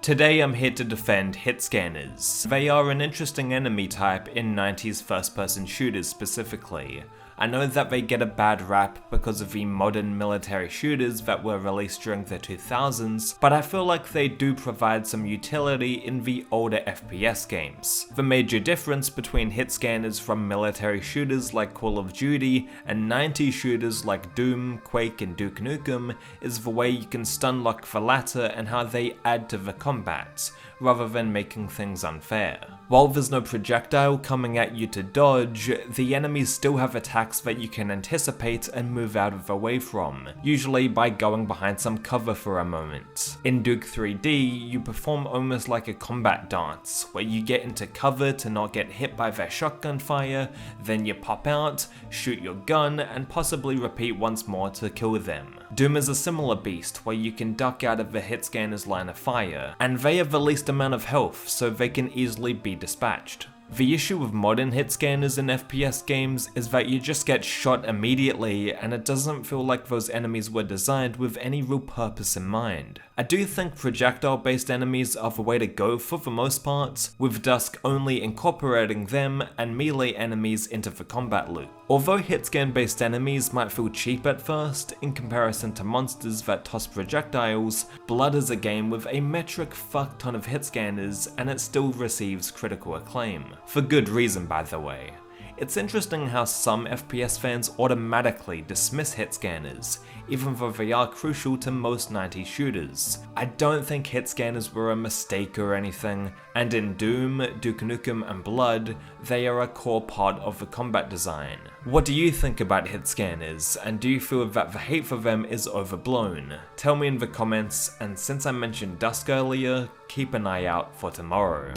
Today I'm here to defend HITSCANNERS. They are an interesting enemy type in 90s first-person shooters specifically. I know that they get a bad rap because of the modern military shooters that were released during the 2000s, but I feel like they do provide some utility in the older FPS games. The major difference between HITSCANNERS from military shooters like Call of Duty and 90s shooters like Doom, Quake and Duke Nukem is the way you can stun lock the latter and how they add to the combat, rather than making things unfair. While there's no projectile coming at you to dodge, the enemies still have attacks that you can anticipate and move out of the way from, usually by going behind some cover for a moment. In Duke 3D, you perform almost like a combat dance, where you get into cover to not get hit by their shotgun fire, then you pop out, shoot your gun, and possibly repeat once more to kill them. Doom is a similar beast, where you can duck out of the HITSCANNERS line of fire, and they have the least amount of health, so they can easily be dispatched. The issue with modern HITSCANNERS in FPS games is that you just get shot immediately, and it doesn't feel like those enemies were designed with any real purpose in mind. I do think projectile-based enemies are the way to go for the most part, with DUSK only incorporating them and melee enemies into the combat loop. Although hitscan-based enemies might feel cheap at first, in comparison to monsters that toss projectiles, Blood is a game with a metric fuck ton of hitscanners, and it still receives critical acclaim. For good reason, by the way. It's interesting how some FPS fans automatically dismiss HITSCANNERS, even though they are crucial to most 90s shooters. I don't think HITSCANNERS were a mistake or anything, and in Doom, Duke Nukem and Blood, they are a core part of the combat design. What do you think about HITSCANNERS, and do you feel that the hate for them is overblown? Tell me in the comments, and since I mentioned DUSK earlier, keep an eye out for tomorrow.